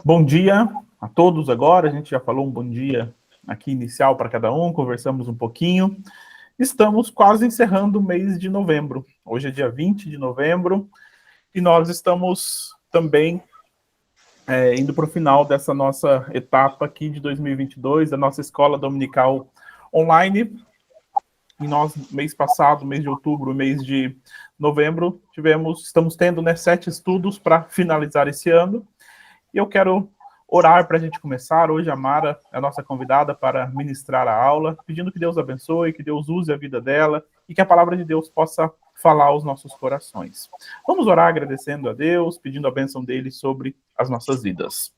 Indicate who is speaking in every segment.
Speaker 1: Bom dia a todos agora, a gente já falou um bom dia aqui inicial para cada um, conversamos um pouquinho. Estamos quase encerrando o mês de novembro. Hoje é dia 20 de novembro e nós estamos também indo para o final dessa nossa etapa aqui de 2022, da nossa escola dominical online. E nós, mês passado, mês de outubro, mês de novembro, estamos tendo 7 estudos para finalizar esse ano. E eu quero orar para a gente começar. Hoje a Mara é a nossa convidada para ministrar a aula, pedindo que Deus abençoe, que Deus use a vida dela e que a palavra de Deus possa falar aos nossos corações. Vamos orar agradecendo a Deus, pedindo a bênção dele sobre as nossas vidas.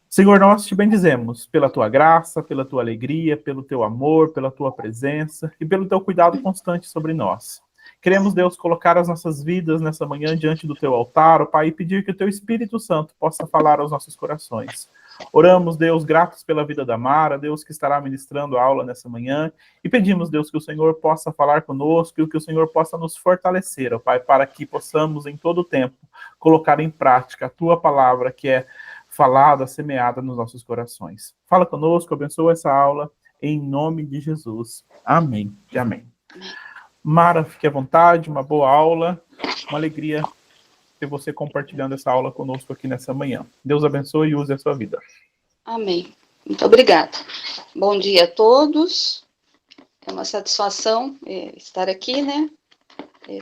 Speaker 1: Senhor, nós te bendizemos pela tua graça, pela tua alegria, pelo teu amor, pela tua presença e pelo teu cuidado constante sobre nós. Queremos, Deus, colocar as nossas vidas nessa manhã diante do teu altar, ó Pai, e pedir que o teu Espírito Santo possa falar aos nossos corações. Oramos, Deus, gratos pela vida da Mara, Deus que estará ministrando a aula nessa manhã, e pedimos, Deus, que o Senhor possa falar conosco e que o Senhor possa nos fortalecer, ó Pai, para que possamos em todo o tempo colocar em prática a tua palavra, que é falada, semeada nos nossos corações. Fala conosco, abençoa essa aula, em nome de Jesus. Amém e amém. Mara, fique à vontade, uma boa aula, uma alegria ter você compartilhando essa aula conosco aqui nessa manhã. Deus abençoe e use a sua vida.
Speaker 2: Amém. Muito obrigada. Bom dia a todos. É uma satisfação estar aqui, né?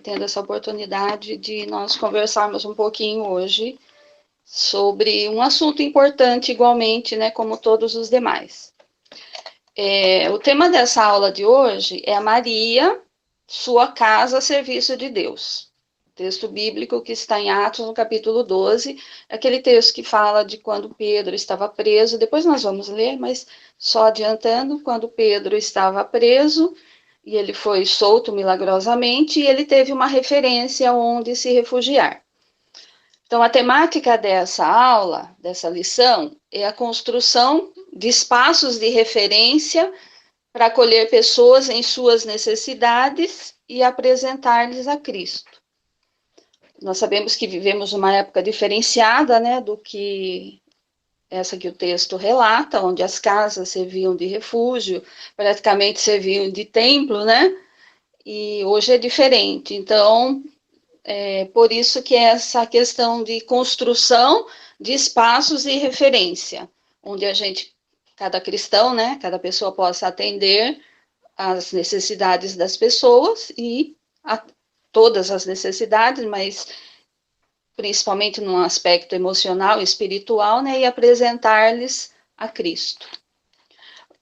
Speaker 2: Tendo essa oportunidade de nós conversarmos um pouquinho hoje sobre um assunto importante igualmente, né, como todos os demais. O tema dessa aula de hoje é a Maria, sua casa a serviço de Deus. Texto bíblico que está em Atos, no capítulo 12, aquele texto que fala de quando Pedro estava preso, depois nós vamos ler, mas só adiantando, quando Pedro estava preso, e ele foi solto milagrosamente, e ele teve uma referência onde se refugiar. Então, a temática dessa aula, dessa lição, é a construção de espaços de referência para acolher pessoas em suas necessidades e apresentar-lhes a Cristo. Nós sabemos que vivemos uma época diferenciada, né, do que essa que o texto relata, onde as casas serviam de refúgio, praticamente serviam de templo, né, e hoje é diferente. Então, por isso que essa questão de construção de espaços de referência, onde cada cristão, né, cada pessoa possa atender às necessidades das pessoas e todas as necessidades, mas principalmente num aspecto emocional e espiritual, né, e apresentar-lhes a Cristo.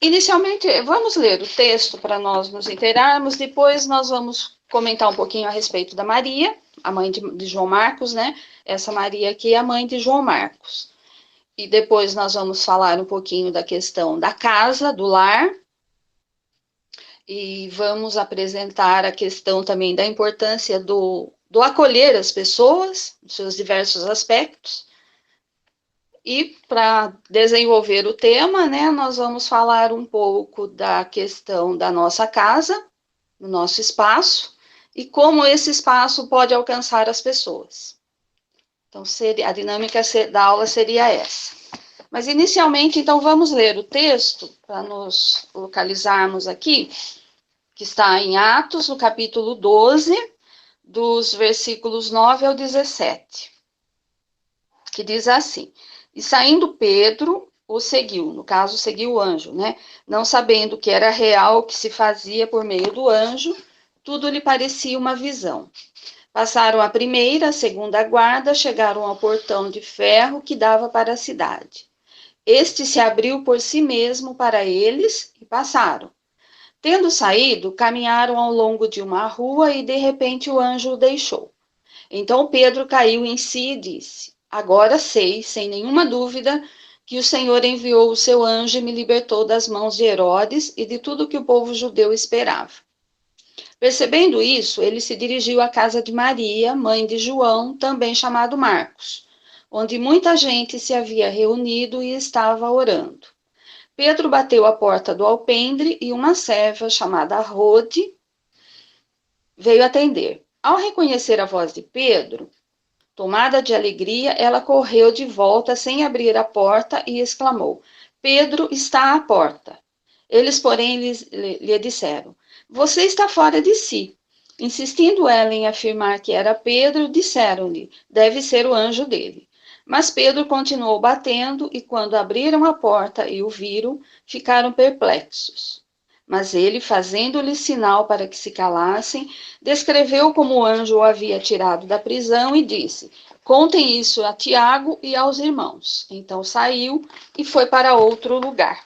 Speaker 2: Inicialmente, vamos ler o texto para nós nos inteirarmos, depois nós vamos comentar um pouquinho a respeito da Maria, a mãe de João Marcos, né? Essa Maria aqui é a mãe de João Marcos. E depois nós vamos falar um pouquinho da questão da casa, do lar, e vamos apresentar a questão também da importância do acolher as pessoas, nos seus diversos aspectos. E para desenvolver o tema, né, nós vamos falar um pouco da questão da nossa casa, do nosso espaço, e como esse espaço pode alcançar as pessoas. Então, a dinâmica da aula seria essa. Mas, inicialmente, então, vamos ler o texto, para nos localizarmos aqui, que está em Atos, no capítulo 12, dos versículos 9 ao 17, que diz assim: E saindo Pedro, o seguiu, no caso, seguiu o anjo, né? Não sabendo que era real o que se fazia por meio do anjo, tudo lhe parecia uma visão. Passaram a primeira, a segunda guarda, chegaram ao portão de ferro que dava para a cidade. Este se abriu por si mesmo para eles e passaram. Tendo saído, caminharam ao longo de uma rua e de repente o anjo o deixou. Então Pedro caiu em si e disse: Agora sei, sem nenhuma dúvida, que o Senhor enviou o seu anjo e me libertou das mãos de Herodes e de tudo que o povo judeu esperava. Percebendo isso, ele se dirigiu à casa de Maria, mãe de João, também chamado Marcos, onde muita gente se havia reunido e estava orando. Pedro bateu à porta do alpendre e uma serva chamada Rode veio atender. Ao reconhecer a voz de Pedro, Tomada de alegria, ela correu de volta sem abrir a porta e exclamou: Pedro está à porta. Eles, porém, lhe disseram: Você está fora de si. Insistindo ela em afirmar que era Pedro, disseram-lhe: Deve ser o anjo dele. Mas Pedro continuou batendo, e quando abriram a porta e o viram, ficaram perplexos. Mas ele, fazendo-lhes sinal para que se calassem, descreveu como o anjo o havia tirado da prisão e disse: Contem isso a Tiago e aos irmãos. Então saiu e foi para outro lugar.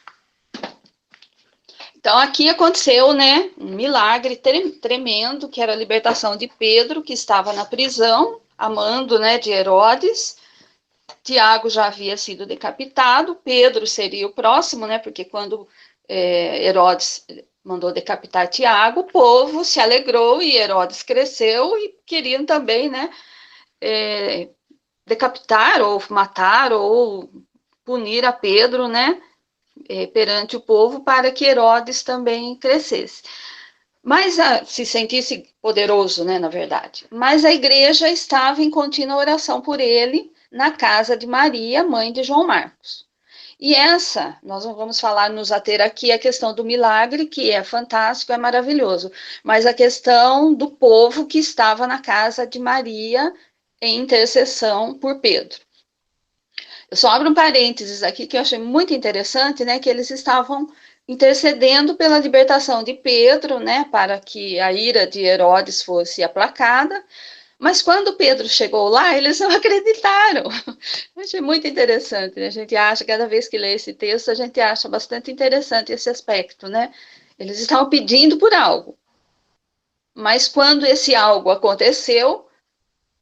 Speaker 2: Então aqui aconteceu, né, um milagre tremendo, que era a libertação de Pedro, que estava na prisão, a mando, né, de Herodes. Tiago já havia sido decapitado, Pedro seria o próximo, né, porque quando Herodes mandou decapitar Tiago, o povo se alegrou e Herodes cresceu e queriam também, né, decapitar ou matar ou punir a Pedro, né, perante o povo para que Herodes também crescesse. Mas se sentisse poderoso, né, na verdade. Mas a igreja estava em contínua oração por ele na casa de Maria, mãe de João Marcos. E nós não vamos falar, nos ater aqui a questão do milagre, que é fantástico, é maravilhoso, mas a questão do povo que estava na casa de Maria em intercessão por Pedro. Eu só abro um parênteses aqui que eu achei muito interessante, né, que eles estavam intercedendo pela libertação de Pedro, né, para que a ira de Herodes fosse aplacada, mas quando Pedro chegou lá, eles não acreditaram. Eu achei muito interessante, né? A gente acha, cada vez que lê esse texto, a gente acha bastante interessante esse aspecto, né? Eles estavam pedindo por algo, mas quando esse algo aconteceu,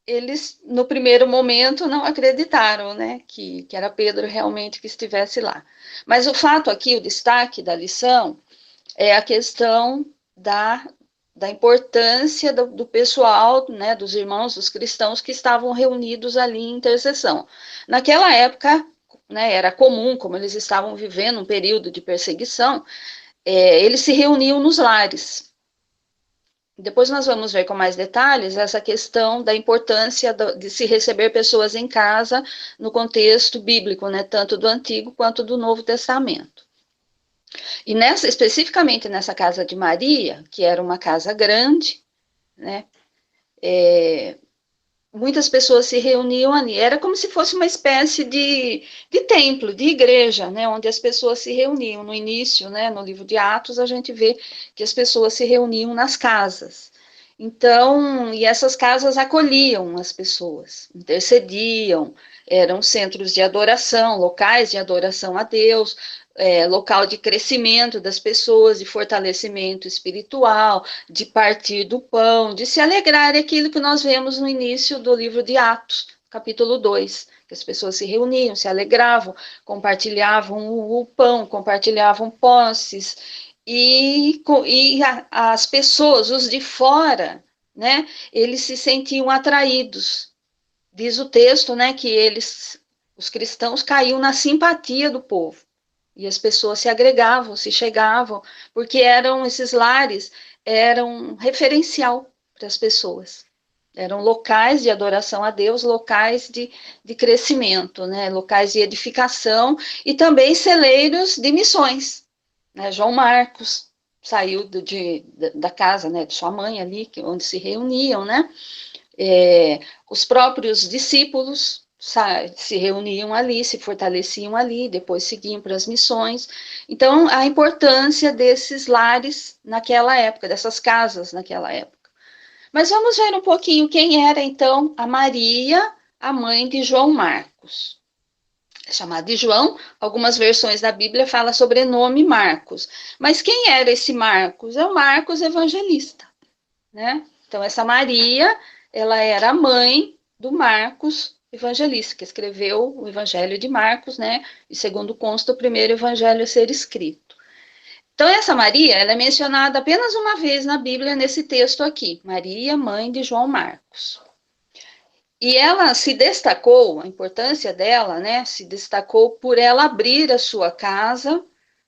Speaker 2: eles, no primeiro momento, não acreditaram, né, que era Pedro realmente que estivesse lá. Mas o fato aqui, o destaque da lição, é a questão da importância do pessoal, né, dos irmãos, dos cristãos que estavam reunidos ali em intercessão. Naquela época, né, era comum, como eles estavam vivendo um período de perseguição, eles se reuniam nos lares. Depois nós vamos ver com mais detalhes essa questão da importância de se receber pessoas em casa no contexto bíblico, né, tanto do Antigo quanto do Novo Testamento. E especificamente nessa casa de Maria, que era uma casa grande, né, muitas pessoas se reuniam ali. Era como se fosse uma espécie de templo, de igreja, né, onde as pessoas se reuniam. No início, né, no livro de Atos, a gente vê que as pessoas se reuniam nas casas. Então, e essas casas acolhiam as pessoas, intercediam, eram centros de adoração, locais de adoração a Deus, local de crescimento das pessoas, de fortalecimento espiritual, de partir do pão, de se alegrar, aquilo que nós vemos no início do livro de Atos, capítulo 2, que as pessoas se reuniam, se alegravam, compartilhavam o pão, compartilhavam posses, e as pessoas, os de fora, né, eles se sentiam atraídos. Diz o texto, né, que os cristãos caíam na simpatia do povo. E as pessoas se agregavam, se chegavam, porque esses lares eram referencial para as pessoas. Eram locais de adoração a Deus, locais de crescimento, né, locais de edificação e também celeiros de missões. Né, João Marcos saiu da casa, né, de sua mãe ali, onde se reuniam, né? Os próprios discípulos se reuniam ali, se fortaleciam ali, depois seguiam para as missões. Então, a importância desses lares naquela época, dessas casas naquela época. Mas vamos ver um pouquinho quem era, então, a Maria, a mãe de João Marcos. É chamado de João, algumas versões da Bíblia falam sobrenome Marcos. Mas quem era esse Marcos? É o Marcos evangelista, né? Então, essa Maria, ela era a mãe do Marcos evangelista, que escreveu o Evangelho de Marcos, né? E segundo consta, o primeiro evangelho a ser escrito. Então, essa Maria, ela é mencionada apenas uma vez na Bíblia, nesse texto aqui. Maria, mãe de João Marcos. E ela se destacou, a importância dela, né, se destacou por ela abrir a sua casa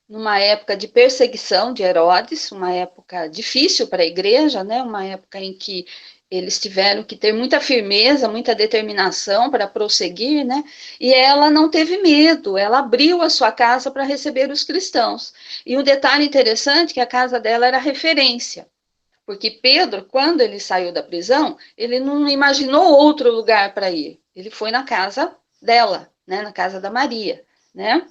Speaker 2: numa época de perseguição de Herodes, uma época difícil para a igreja, né, uma época em que eles tiveram que ter muita firmeza, muita determinação para prosseguir, né? E ela não teve medo, ela abriu a sua casa para receber os cristãos. E um detalhe interessante, que a casa dela era referência, porque Pedro, quando ele saiu da prisão, ele não imaginou outro lugar para ir. Ele foi na casa dela, né? Na casa da Maria, né?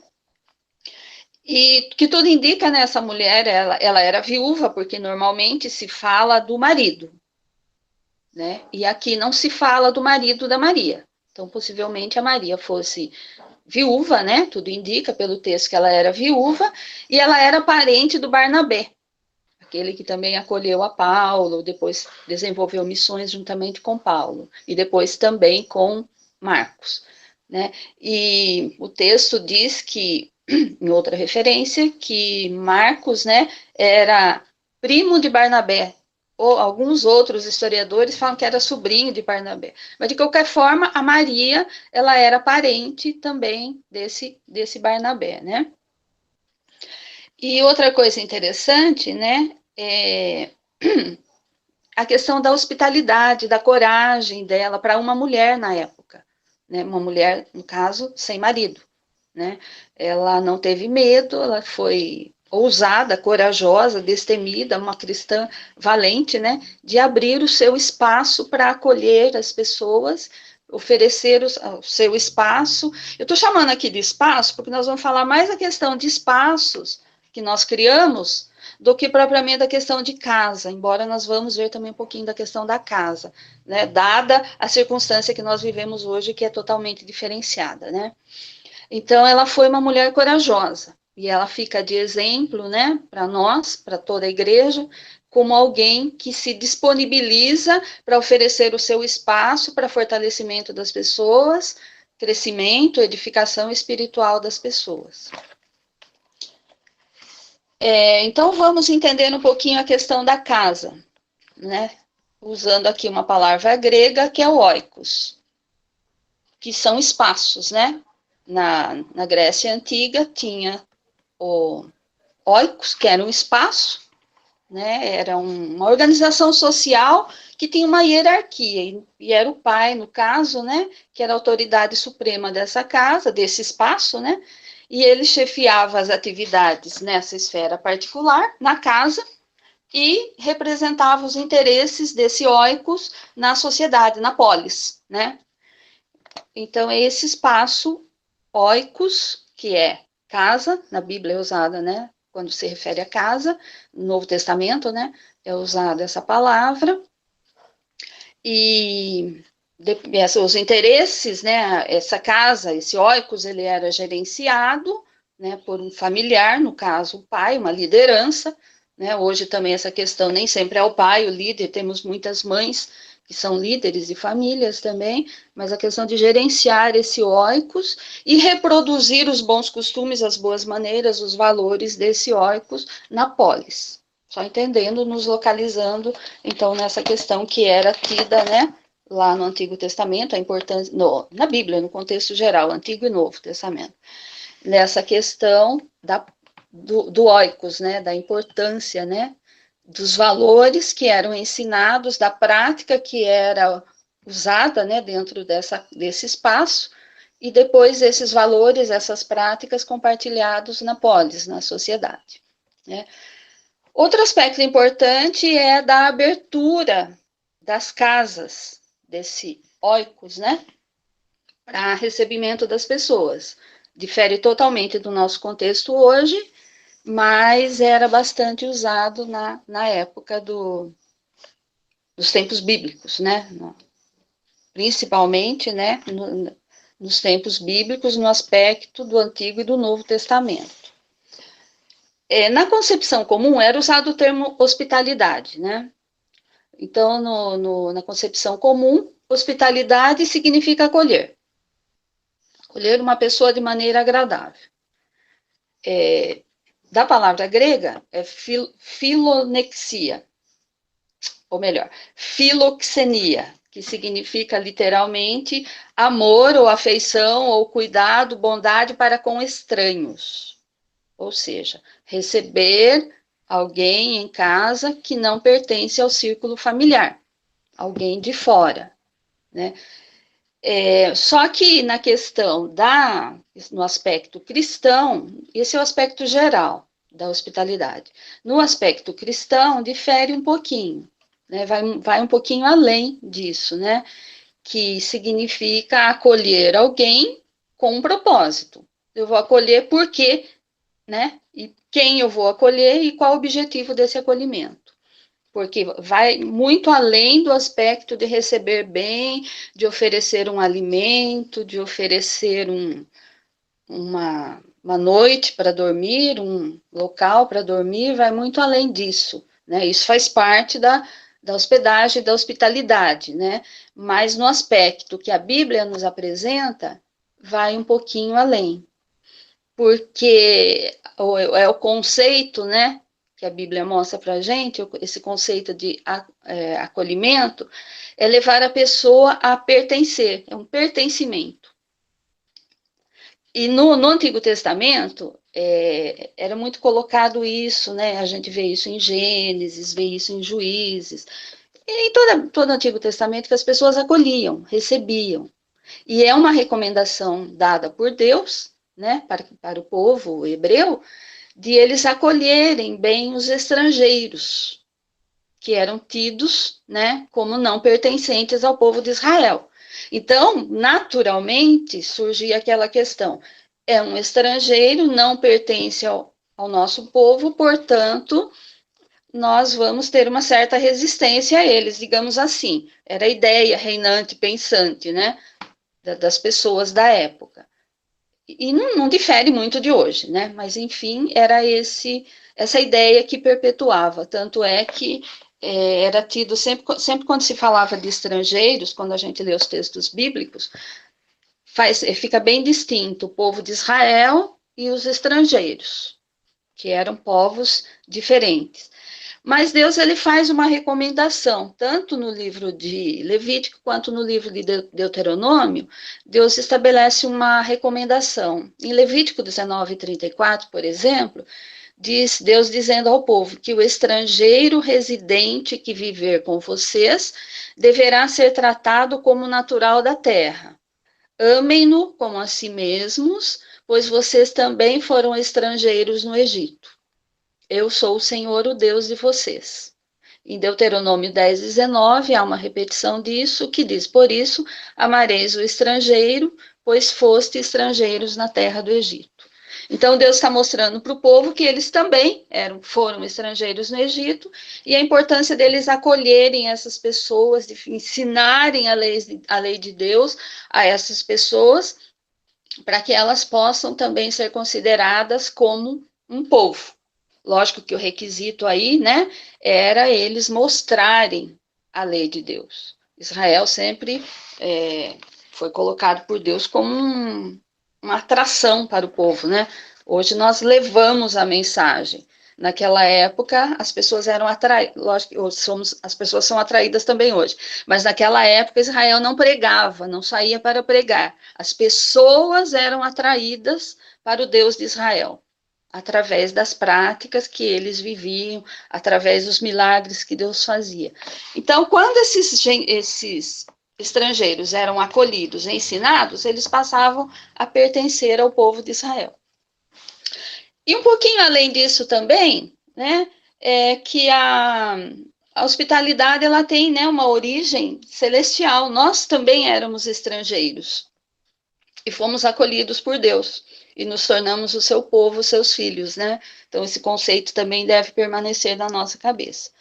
Speaker 2: E que tudo indica, né, essa mulher, ela era viúva, porque normalmente se fala do marido, né? E aqui não se fala do marido da Maria. Então, possivelmente a Maria fosse viúva, né? Tudo indica pelo texto que ela era viúva, e ela era parente do Barnabé, aquele que também acolheu a Paulo, depois desenvolveu missões juntamente com Paulo, e depois também com Marcos, né? E o texto diz que, em outra referência, que Marcos, né, era primo de Barnabé, ou alguns outros historiadores falam que era sobrinho de Barnabé. Mas, de qualquer forma, a Maria, ela era parente também desse Barnabé, né? E outra coisa interessante, né, é a questão da hospitalidade, da coragem dela para uma mulher na época, né? Uma mulher, no caso, sem marido, né? Ela não teve medo, ela foi ousada, corajosa, destemida, uma cristã valente, né? De abrir o seu espaço para acolher as pessoas, oferecer o seu espaço. Eu estou chamando aqui de espaço porque nós vamos falar mais a questão de espaços que nós criamos do que propriamente a questão de casa, embora nós vamos ver também um pouquinho da questão da casa, né? Dada a circunstância que nós vivemos hoje, que é totalmente diferenciada, né? Então, ela foi uma mulher corajosa, e ela fica de exemplo, né, para nós, para toda a igreja, como alguém que se disponibiliza para oferecer o seu espaço para fortalecimento das pessoas, crescimento, edificação espiritual das pessoas. Então, vamos entender um pouquinho a questão da casa, né? Usando aqui uma palavra grega, que é o oikos, que são espaços, né? Na Grécia Antiga, tinha o oikos, que era um espaço, né? Era uma organização social que tinha uma hierarquia, e era o pai, no caso, né? Que era a autoridade suprema dessa casa, desse espaço, né? E ele chefiava as atividades nessa esfera particular, na casa, e representava os interesses desse oikos na sociedade, na polis, né? Então, esse espaço oikos, que é casa, na Bíblia é usada, né? Quando se refere a casa, no Novo Testamento, né? É usada essa palavra. E os interesses, né? Essa casa, esse oikos, ele era gerenciado, né, por um familiar, no caso, o pai, uma liderança, né? Hoje também essa questão nem sempre é o pai, o líder, temos muitas mães que são líderes de famílias também, mas a questão de gerenciar esse oikos e reproduzir os bons costumes, as boas maneiras, os valores desse oikos na polis. Só entendendo, nos localizando, então, nessa questão que era tida, né, lá no Antigo Testamento, a importância, na Bíblia, no contexto geral, Antigo e Novo Testamento, nessa questão do oikos, né, da importância, né, dos valores que eram ensinados, da prática que era usada, né, dentro desse espaço, e depois esses valores, essas práticas compartilhados na polis, na sociedade, né. Outro aspecto importante é da abertura das casas desse oikos, né, para recebimento das pessoas. Difere totalmente do nosso contexto hoje, mas era bastante usado na época dos tempos bíblicos, né? Principalmente, né, nos tempos bíblicos, no aspecto do Antigo e do Novo Testamento. Na concepção comum, era usado o termo hospitalidade, né? Então, na concepção comum, hospitalidade significa acolher. Acolher uma pessoa de maneira agradável. Da palavra grega, é filonexia, ou melhor, filoxenia, que significa literalmente amor ou afeição ou cuidado, bondade para com estranhos. Ou seja, receber alguém em casa que não pertence ao círculo familiar. alguém de fora, né? Só que na questão no aspecto cristão, esse é o aspecto geral da hospitalidade. No aspecto cristão, difere um pouquinho, né? Vai um pouquinho além disso, né? Que significa acolher alguém com um propósito. Eu vou acolher porque, né? E quem eu vou acolher e qual o objetivo desse acolhimento. Porque vai muito além do aspecto de receber bem, de oferecer um alimento, de oferecer uma noite para dormir, um local para dormir, vai muito além disso, né? Isso faz parte da hospedagem, da hospitalidade, né? Mas no aspecto que a Bíblia nos apresenta, vai um pouquinho além, porque é o conceito, né? Que a Bíblia mostra para a gente, esse conceito de acolhimento, é levar a pessoa a pertencer, é um pertencimento. E no Antigo Testamento, era muito colocado isso, né? A gente vê isso em Gênesis, vê isso em Juízes, e em todo o Antigo Testamento que as pessoas acolhiam, recebiam. E é uma recomendação dada por Deus, né, para o povo hebreu, de eles acolherem bem os estrangeiros, que eram tidos, né, como não pertencentes ao povo de Israel. Então, naturalmente, surgia aquela questão: é um estrangeiro, não pertence ao nosso povo, portanto, nós vamos ter uma certa resistência a eles, digamos assim. Era a ideia reinante, pensante, né, das pessoas da época. E não difere muito de hoje, né? Mas, enfim, era essa ideia que perpetuava. Tanto é que era tido, sempre quando se falava de estrangeiros, quando a gente lê os textos bíblicos, fica bem distinto o povo de Israel e os estrangeiros, que eram povos diferentes. Mas Deus ele faz uma recomendação, tanto no livro de Levítico quanto no livro de Deuteronômio, Deus estabelece uma recomendação. Em Levítico 19:34, por exemplo, diz Deus dizendo ao povo que o estrangeiro residente que viver com vocês deverá ser tratado como natural da terra. Amem-no como a si mesmos, pois vocês também foram estrangeiros no Egito. Eu sou o Senhor, o Deus de vocês. Em Deuteronômio 10:19, há uma repetição disso, que diz: por isso, amareis o estrangeiro, pois foste estrangeiros na terra do Egito. Então, Deus está mostrando para o povo que eles também foram estrangeiros no Egito, e a importância deles acolherem essas pessoas, de ensinarem a lei de Deus a essas pessoas, para que elas possam também ser consideradas como um povo. Lógico que o requisito aí, né, era eles mostrarem a lei de Deus. Israel sempre foi colocado por Deus como uma atração para o povo, né? Hoje nós levamos a mensagem. Naquela época, as pessoas eram atraídas, lógico que as pessoas são atraídas também hoje, mas naquela época Israel não pregava, não saía para pregar. As pessoas eram atraídas para o Deus de Israel, através das práticas que eles viviam, através dos milagres que Deus fazia. Então, quando esses estrangeiros eram acolhidos, ensinados, eles passavam a pertencer ao povo de Israel. E um pouquinho além disso também, né, é que a hospitalidade ela tem, né, uma origem celestial. Nós também éramos estrangeiros e fomos acolhidos por Deus e nos tornamos o seu povo, os seus filhos, né? Então esse conceito também deve permanecer na nossa cabeça.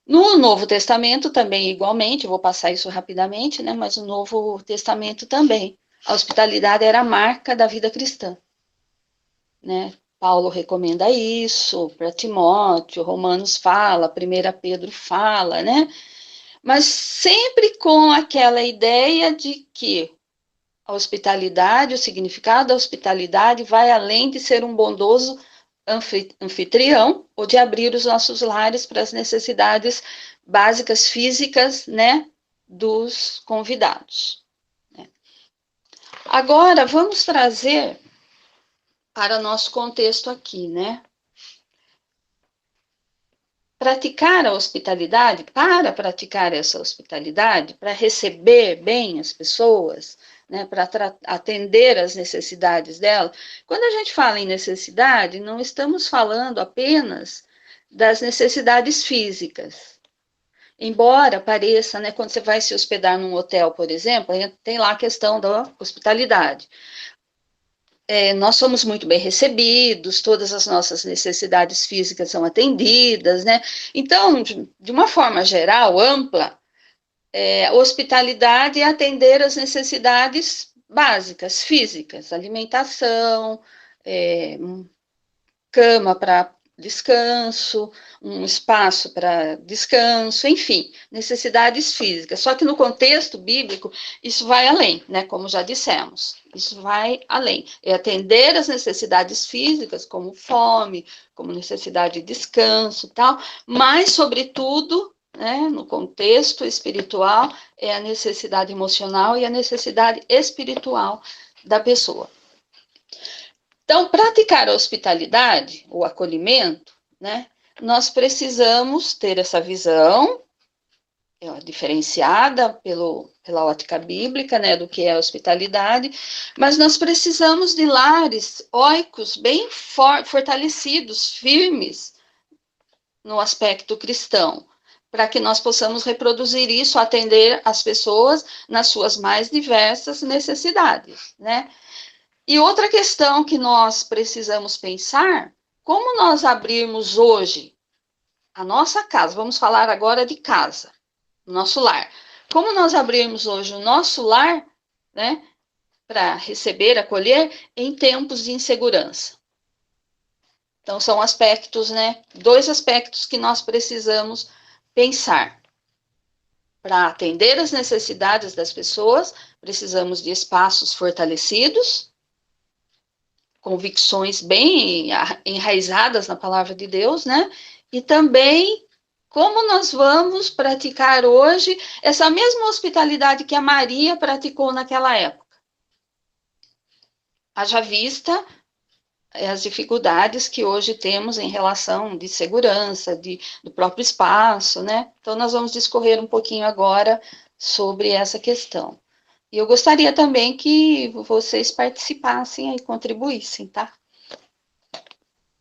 Speaker 2: No Novo Testamento também igualmente, eu vou passar isso rapidamente, né? Mas no Novo Testamento também a hospitalidade era a marca da vida cristã, né? Paulo recomenda isso para Timóteo, Romanos fala, 1 Pedro fala, né? Mas sempre com aquela ideia de que a hospitalidade, o significado da hospitalidade vai além de ser um bondoso anfitrião ou de abrir os nossos lares para as necessidades básicas físicas, né, dos convidados. Né? Agora, vamos trazer para nosso contexto aqui, né? praticar a hospitalidade, para praticar essa hospitalidade, para receber bem as pessoas, né, para atender às necessidades dela. Quando a gente fala em necessidade, não estamos falando apenas das necessidades físicas. Embora pareça, né, quando você vai se hospedar num hotel, por exemplo, tem lá a questão da hospitalidade. Nós somos muito bem recebidos, todas as nossas necessidades físicas são atendidas, né? Então, de uma forma geral, ampla, hospitalidade é atender as necessidades básicas, físicas, alimentação, cama para descanso, um espaço para descanso, enfim, necessidades físicas. Só que no contexto bíblico, isso vai além, né? Como já dissemos, isso vai além. É atender as necessidades físicas, como fome, como necessidade de descanso e tal, mas, sobretudo, né, no contexto espiritual, é a necessidade emocional e a necessidade espiritual da pessoa. Então, praticar a hospitalidade, o acolhimento, né, nós precisamos ter essa visão diferenciada pela ótica bíblica, né, do que é a hospitalidade, mas nós precisamos de lares oicos bem fortalecidos, firmes no aspecto cristão, para que nós possamos reproduzir isso, atender as pessoas nas suas mais diversas necessidades, né? E outra questão que nós precisamos pensar, como nós abrirmos hoje a nossa casa, vamos falar agora de casa, nosso lar. Como nós abrirmos hoje o nosso lar, né, para receber, acolher em tempos de insegurança. Então, são aspectos, né, 2 aspectos que nós precisamos pensar. Para atender as necessidades das pessoas, precisamos de espaços fortalecidos, convicções bem enraizadas na palavra de Deus, né? E também como nós vamos praticar hoje essa mesma hospitalidade que a Maria praticou naquela época. Haja vista as dificuldades que hoje temos em relação de segurança, do próprio espaço, né? Então, nós vamos discorrer um pouquinho agora sobre essa questão. E eu gostaria também que vocês participassem e contribuíssem, tá?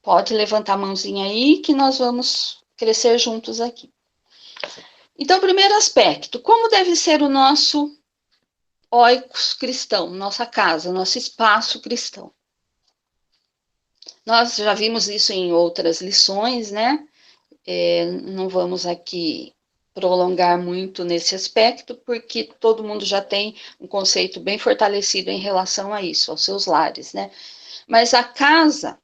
Speaker 2: Pode levantar a mãozinha aí que nós vamos crescer juntos aqui. Então, primeiro aspecto, como deve ser o nosso oikos cristão, nossa casa, nosso espaço cristão? Nós já vimos isso em outras lições, né? Não vamos aqui prolongar muito nesse aspecto, porque todo mundo já tem um conceito bem fortalecido em relação a isso, aos seus lares, né? Mas a casa,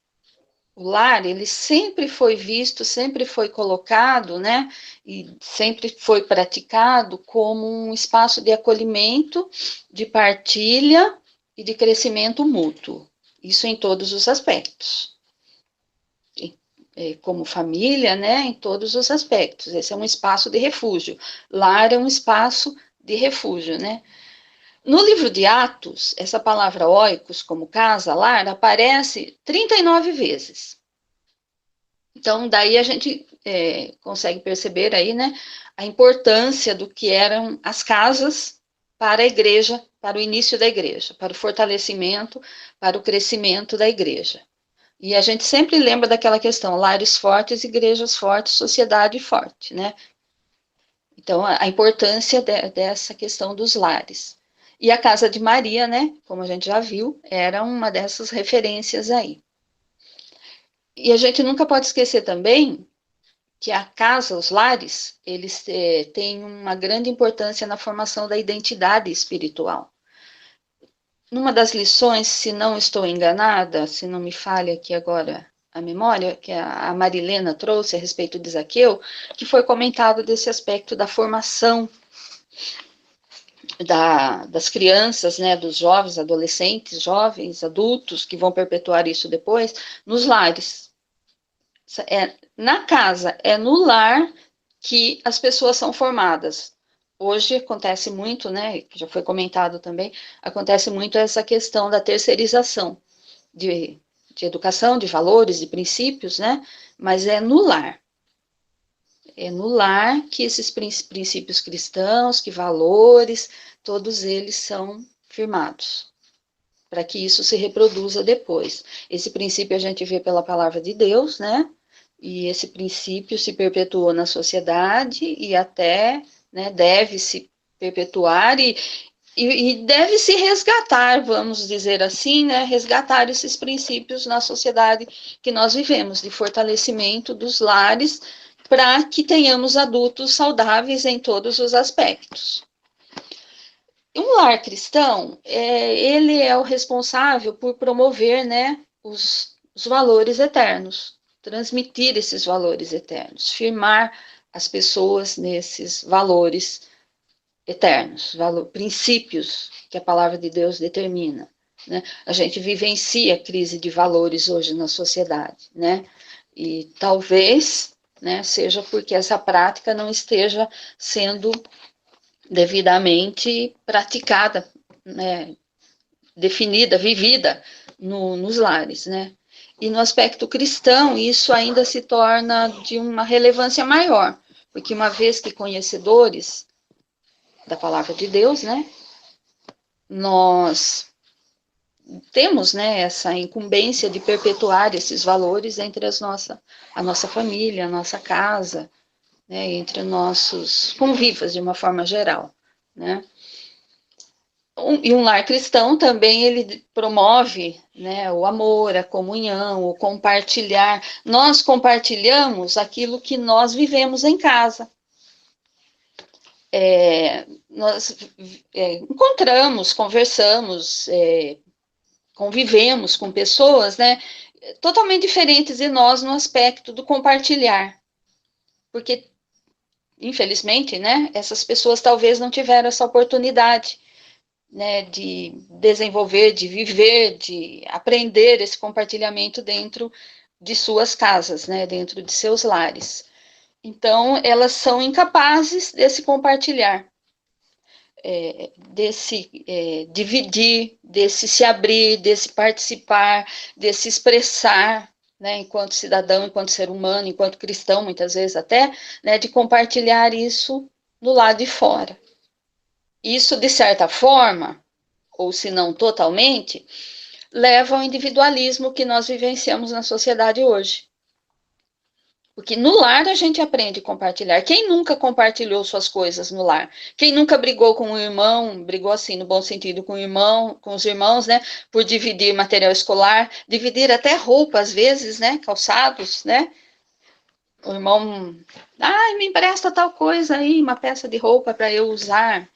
Speaker 2: o lar, ele sempre foi visto, sempre foi colocado, né? E sempre foi praticado como um espaço de acolhimento, de partilha e de crescimento mútuo. Isso em todos os aspectos. Como família, né, em todos os aspectos. Esse é um espaço de refúgio. Lar é um espaço de refúgio, né? No livro de Atos, essa palavra oikos, como casa, lar, aparece 39 vezes. Então, daí a gente consegue perceber aí, né, a importância do que eram as casas para a igreja, para o início da igreja, para o fortalecimento, para o crescimento da igreja. E a gente sempre lembra daquela questão, lares fortes, igrejas fortes, sociedade forte, né? Então, a importância dessa questão dos lares. E a casa de Maria, né, como a gente já viu, era uma dessas referências aí. E a gente nunca pode esquecer também que a casa, os lares, eles têm uma grande importância na formação da identidade espiritual. Numa das lições, se não estou enganada, se não me falha aqui agora a memória, que a Marilena trouxe a respeito de Zaqueu, que foi comentado desse aspecto da formação das crianças, né, dos jovens, adolescentes, jovens, adultos, que vão perpetuar isso depois, nos lares. Na casa, é no lar que as pessoas são formadas. Hoje acontece muito, né, que já foi comentado também, acontece muito essa questão da terceirização de educação, de valores, de princípios, né, mas é no lar. É no lar que esses princípios cristãos, que valores, todos eles são firmados, para que isso se reproduza depois. Esse princípio a gente vê pela palavra de Deus, né? E esse princípio se perpetuou na sociedade e até, né, deve se perpetuar e deve se resgatar, vamos dizer assim, né, resgatar esses princípios na sociedade que nós vivemos, de fortalecimento dos lares, para que tenhamos adultos saudáveis em todos os aspectos. Um lar cristão, ele é o responsável por promover, né, os valores eternos, transmitir esses valores eternos, firmar as pessoas nesses valores eternos, princípios que a palavra de Deus determina. Né? A gente vivencia a crise de valores hoje na sociedade, né? E talvez, né, seja porque essa prática não esteja sendo devidamente praticada, né, definida, vivida nos lares, né? E no aspecto cristão, isso ainda se torna de uma relevância maior, porque uma vez que conhecedores da palavra de Deus, né, nós temos, né, essa incumbência de perpetuar esses valores entre a nossa família, a nossa casa, né, entre nossos convivas de uma forma geral, né. E um lar cristão também ele promove, né, o amor, a comunhão, o compartilhar. Nós compartilhamos aquilo que nós vivemos em casa. Nós encontramos, conversamos, convivemos com pessoas, né, totalmente diferentes de nós no aspecto do compartilhar. Porque, infelizmente, né, essas pessoas talvez não tiveram essa oportunidade, né, de desenvolver, de viver, de aprender esse compartilhamento dentro de suas casas, né, dentro de seus lares. Então, elas são incapazes desse compartilhar, desse dividir, desse se abrir, desse participar, desse expressar, né, enquanto cidadão, enquanto ser humano, enquanto cristão, muitas vezes até, né, de compartilhar isso do lado de fora. Isso, de certa forma, ou se não totalmente, leva ao individualismo que nós vivenciamos na sociedade hoje. Porque no lar a gente aprende a compartilhar. Quem nunca compartilhou suas coisas no lar? Quem nunca brigou com um irmão, brigou assim no bom sentido com o irmão, com os irmãos, né? Por dividir material escolar, dividir até roupa às vezes, né? Calçados, né? O irmão, me empresta tal coisa aí, uma peça de roupa para eu usar.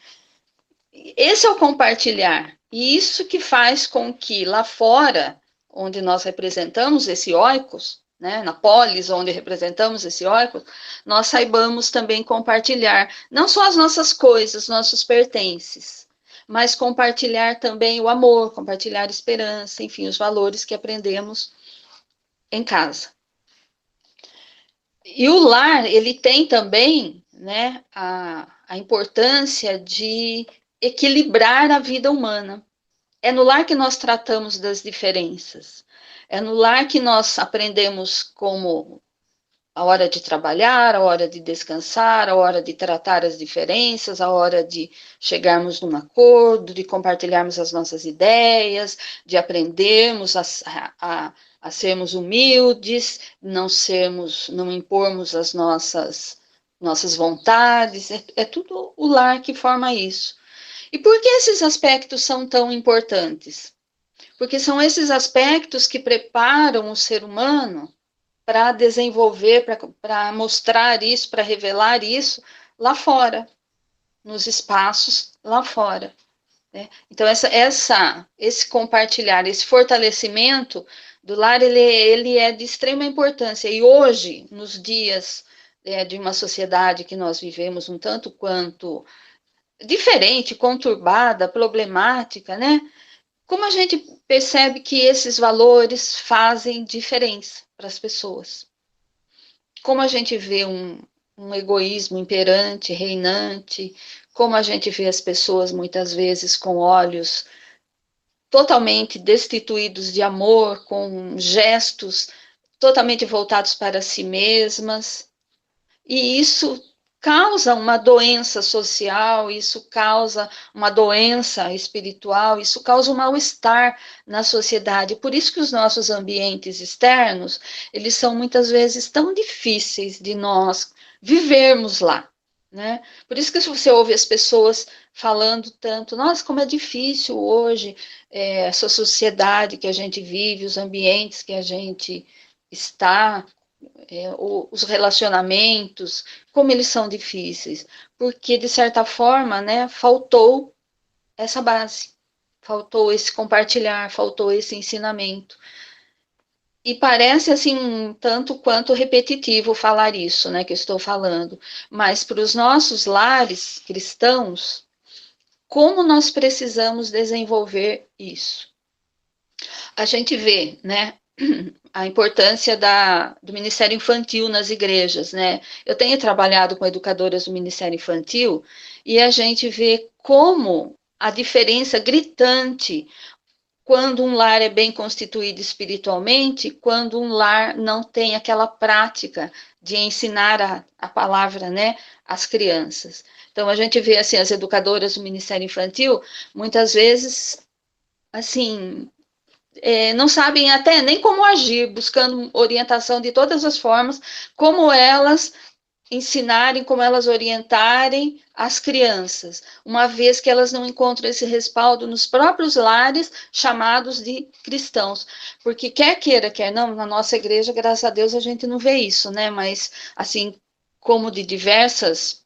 Speaker 2: Esse é o compartilhar. E isso que faz com que lá fora, onde nós representamos esse oikos, né, na polis, onde representamos esse oikos, nós saibamos também compartilhar, não só as nossas coisas, nossos pertences, mas compartilhar também o amor, compartilhar a esperança, enfim, os valores que aprendemos em casa. E o lar, ele tem também, né, a importância de equilibrar a vida humana. É no lar que nós tratamos das diferenças. É no lar que nós aprendemos como a hora de trabalhar, a hora de descansar, a hora de tratar as diferenças, a hora de chegarmos num acordo, de compartilharmos as nossas ideias, de aprendermos a sermos humildes, não impormos as nossas vontades. É tudo o lar que forma isso. E por que esses aspectos são tão importantes? Porque são esses aspectos que preparam o ser humano para desenvolver, para mostrar isso, para revelar isso lá fora, nos espaços lá fora. Né? Então, esse compartilhar, esse fortalecimento do lar, ele é de extrema importância. E hoje, nos dias de uma sociedade que nós vivemos um tanto quanto diferente, conturbada, problemática, né? Como a gente percebe que esses valores fazem diferença para as pessoas? Como a gente vê um egoísmo imperante, reinante, como a gente vê as pessoas muitas vezes com olhos totalmente destituídos de amor, com gestos totalmente voltados para si mesmas. e isso causa uma doença social, isso causa uma doença espiritual, isso causa um mal-estar na sociedade. Por isso que os nossos ambientes externos, eles são muitas vezes tão difíceis de nós vivermos lá, né? Por isso que se você ouve as pessoas falando tanto, nossa, como é difícil hoje essa sociedade que a gente vive, os ambientes que a gente está, os relacionamentos, como eles são difíceis, porque, de certa forma, né, faltou essa base, faltou esse compartilhar, faltou esse ensinamento. E parece, assim, um tanto quanto repetitivo falar isso, né, que eu estou falando, mas para os nossos lares cristãos, como nós precisamos desenvolver isso? A gente vê, né, a importância do Ministério Infantil nas igrejas, né? Eu tenho trabalhado com educadoras do Ministério Infantil e a gente vê como a diferença gritante quando um lar é bem constituído espiritualmente, quando um lar não tem aquela prática de ensinar a palavra, né, às crianças. Então, a gente vê, assim, as educadoras do Ministério Infantil, muitas vezes, assim, não sabem até nem como agir, buscando orientação de todas as formas, como elas ensinarem, como elas orientarem as crianças, uma vez que elas não encontram esse respaldo nos próprios lares chamados de cristãos, porque quer queira, quer não, na nossa igreja, graças a Deus, a gente não vê isso, né, mas assim, como de diversas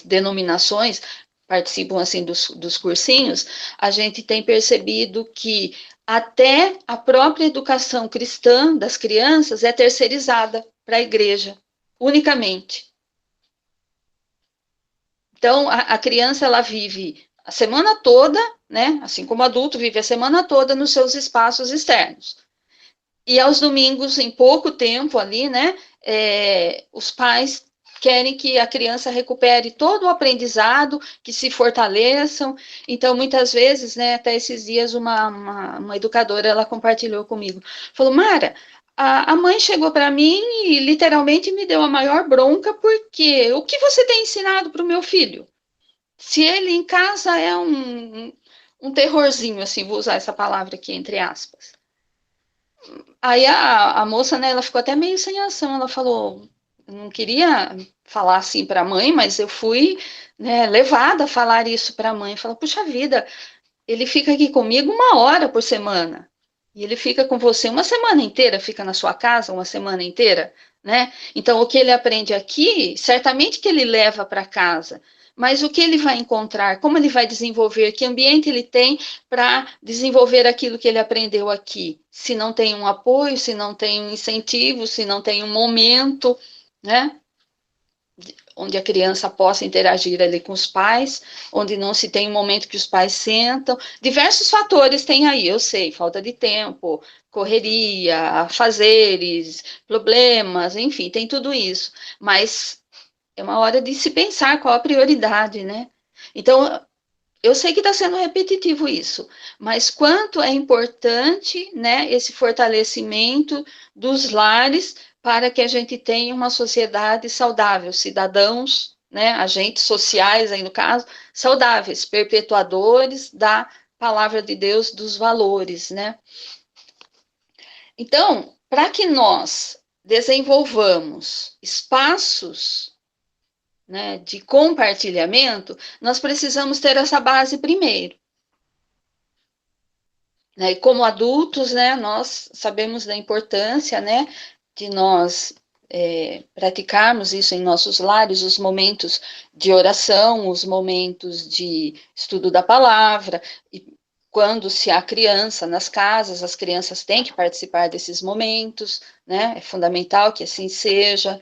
Speaker 2: denominações participam assim dos cursinhos, a gente tem percebido que até a própria educação cristã das crianças é terceirizada para a igreja, unicamente. Então, a criança, ela vive a semana toda, né, assim como o adulto vive a semana toda nos seus espaços externos. E aos domingos, em pouco tempo ali, né, os pais querem que a criança recupere todo o aprendizado, que se fortaleçam. Então, muitas vezes, né, até esses dias, uma educadora, ela compartilhou comigo, falou, Mara, a mãe chegou para mim e literalmente me deu a maior bronca, porque o que você tem ensinado para o meu filho? Se ele em casa é um terrorzinho, assim, vou usar essa palavra aqui, entre aspas. Aí a moça, né, ela ficou até meio sem ação, ela falou, não queria falar assim para a mãe, mas eu fui, né, levada a falar isso para a mãe, falou, puxa vida, ele fica aqui comigo 1 hora por semana, e ele fica com você uma semana inteira, fica na sua casa uma semana inteira, né, então o que ele aprende aqui, certamente que ele leva para casa, mas o que ele vai encontrar, como ele vai desenvolver, que ambiente ele tem para desenvolver aquilo que ele aprendeu aqui, se não tem um apoio, se não tem um incentivo, se não tem um momento, né, onde a criança possa interagir ali com os pais, onde não se tem um momento que os pais sentam, diversos fatores tem aí, eu sei, falta de tempo, correria, afazeres, problemas, enfim, tem tudo isso, mas é uma hora de se pensar qual a prioridade, né? Então, eu sei que está sendo repetitivo isso, mas quanto é importante, né, esse fortalecimento dos lares para que a gente tenha uma sociedade saudável, cidadãos, né, agentes sociais, aí no caso, saudáveis, perpetuadores da palavra de Deus, dos valores, né? Então, para que nós desenvolvamos espaços, né, de compartilhamento, nós precisamos ter essa base primeiro. Né? E como adultos, né, nós sabemos da importância, né, de nós praticarmos isso em nossos lares, os momentos de oração, os momentos de estudo da palavra, e quando se há criança nas casas, as crianças têm que participar desses momentos, né, é fundamental que assim seja.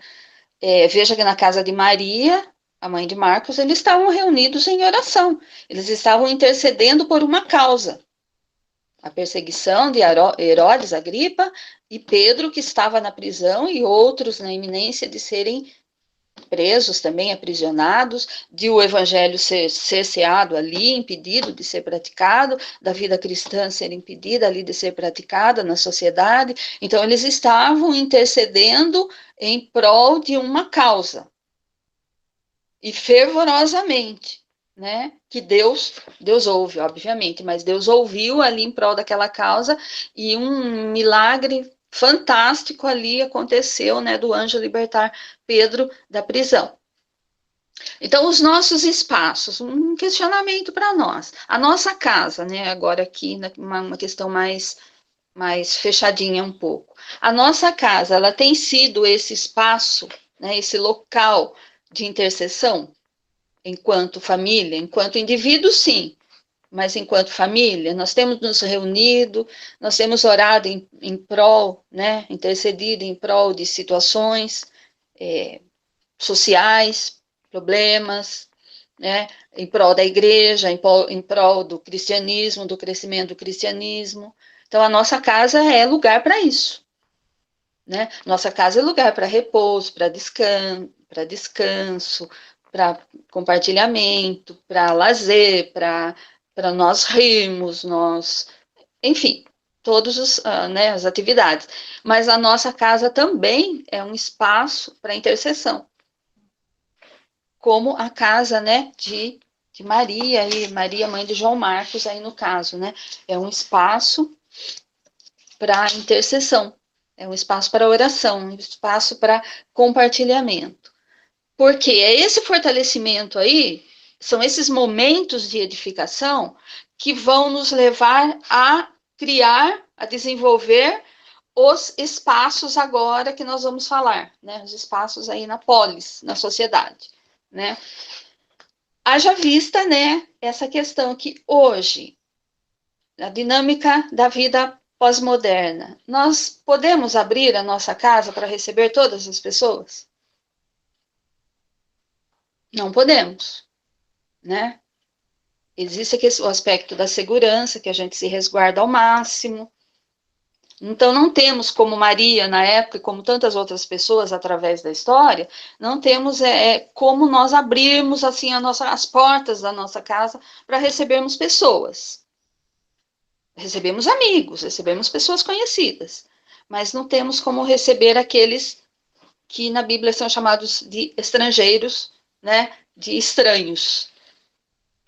Speaker 2: Veja que na casa de Maria, a mãe de Marcos, eles estavam reunidos em oração, eles estavam intercedendo por uma causa, a perseguição de Herodes, Agripa, e Pedro, que estava na prisão, e outros na iminência de serem presos também, aprisionados, de o evangelho ser cerceado ali, impedido de ser praticado, da vida cristã ser impedida ali de ser praticada na sociedade. Então, eles estavam intercedendo em prol de uma causa, e fervorosamente, né? Que Deus ouve, obviamente, mas Deus ouviu ali em prol daquela causa, e um milagre fantástico ali aconteceu, né, do anjo libertar Pedro da prisão. Então, os nossos espaços, um questionamento para nós. A nossa casa, né, agora aqui, uma questão mais fechadinha um pouco. A nossa casa, ela tem sido esse espaço, né, esse local de intercessão, enquanto família, enquanto indivíduo, sim, mas enquanto família, nós temos nos reunido, nós temos orado em prol, né, intercedido em prol de situações sociais, problemas, né, em prol da igreja, em prol do cristianismo, do crescimento do cristianismo. Então, a nossa casa é lugar para isso, né? Nossa casa é lugar para repouso, para descanso, para compartilhamento, para lazer, para nós rirmos, enfim, todas né, as atividades. Mas a nossa casa também é um espaço para intercessão, como a casa, né, de Maria, e Maria, mãe de João Marcos, aí no caso, né, é um espaço para intercessão, é um espaço para oração, um espaço para compartilhamento. Porque é esse fortalecimento aí, são esses momentos de edificação que vão nos levar a criar, a desenvolver os espaços agora que nós vamos falar, né? Os espaços aí na polis, na sociedade, né? Haja vista, né, essa questão que hoje, a dinâmica da vida pós-moderna, nós podemos abrir a nossa casa para receber todas as pessoas? Não podemos, né? Existe aqui o aspecto da segurança, que a gente se resguarda ao máximo. Então, não temos, como Maria na época, e como tantas outras pessoas através da história, não temos como nós abrirmos assim as portas da nossa casa para recebermos pessoas. Recebemos amigos, recebemos pessoas conhecidas, mas não temos como receber aqueles que na Bíblia são chamados de estrangeiros, né, de estranhos,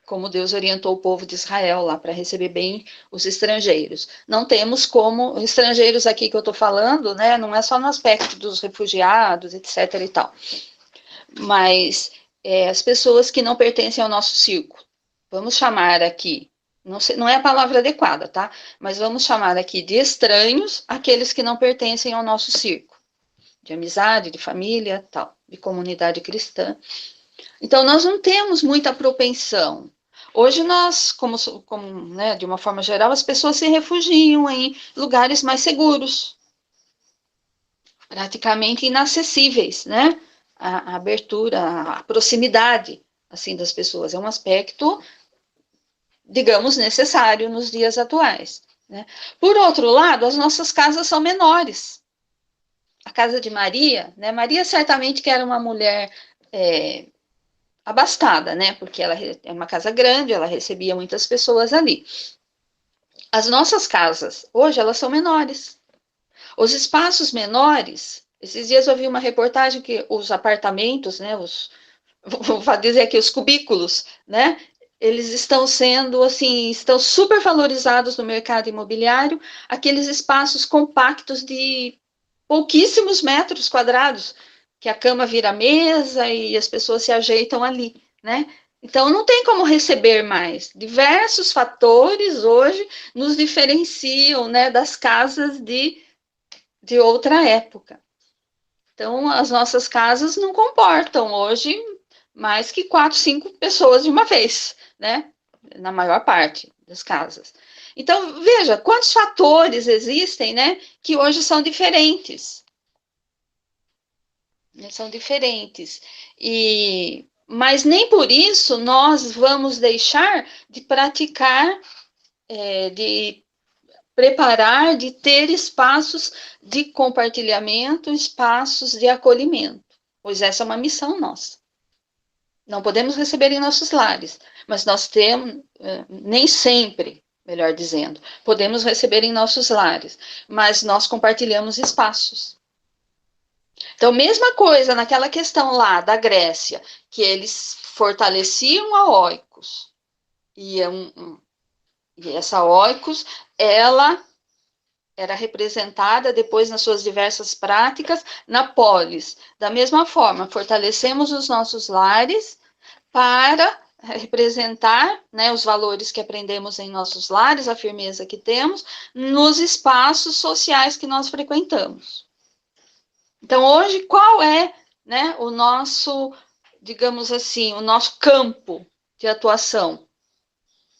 Speaker 2: como Deus orientou o povo de Israel lá para receber bem os estrangeiros. Não temos como, estrangeiros aqui que eu estou falando, né, não é só no aspecto dos refugiados, etc. e tal, mas as pessoas que não pertencem ao nosso círculo. Vamos chamar aqui, não é a palavra adequada, tá? Mas vamos chamar aqui de estranhos aqueles que não pertencem ao nosso círculo, de amizade, de família, tal, de comunidade cristã. Então, nós não temos muita propensão. Hoje nós, como né, de uma forma geral, as pessoas se refugiam em lugares mais seguros, praticamente inacessíveis, né? A abertura, a proximidade, assim, das pessoas é um aspecto, digamos, necessário nos dias atuais, né? Por outro lado, as nossas casas são menores. A casa de Maria, né? Maria certamente que era uma mulher abastada, né? Porque ela é uma casa grande, ela recebia muitas pessoas ali. As nossas casas, hoje, elas são menores. Os espaços menores, esses dias eu vi uma reportagem que os apartamentos, né? Vou dizer aqui, os cubículos, né? Eles estão sendo, assim, estão super valorizados no mercado imobiliário, aqueles espaços compactos de pouquíssimos metros quadrados, que a cama vira mesa e as pessoas se ajeitam ali, né? Então, não tem como receber mais. Diversos fatores hoje nos diferenciam, né, das casas de outra época. Então, as nossas casas não comportam hoje mais que 4, 5 pessoas de uma vez, né? Na maior parte das casas. Então, veja, quantos fatores existem, né, que hoje são diferentes. São diferentes. Mas nem por isso nós vamos deixar de praticar, de preparar, de ter espaços de compartilhamento, espaços de acolhimento. pois essa é uma missão nossa. Não podemos receber em nossos lares, mas nós temos, nem sempre, melhor dizendo, podemos receber em nossos lares, mas nós compartilhamos espaços. Então, mesma coisa naquela questão lá da Grécia, que eles fortaleciam a Oikos, e essa Oikos, ela era representada depois nas suas diversas práticas na polis. Da mesma forma, fortalecemos os nossos lares para representar, né, os valores que aprendemos em nossos lares, a firmeza que temos, nos espaços sociais que nós frequentamos. Então, hoje, qual é, né, o nosso, digamos assim, o nosso campo de atuação?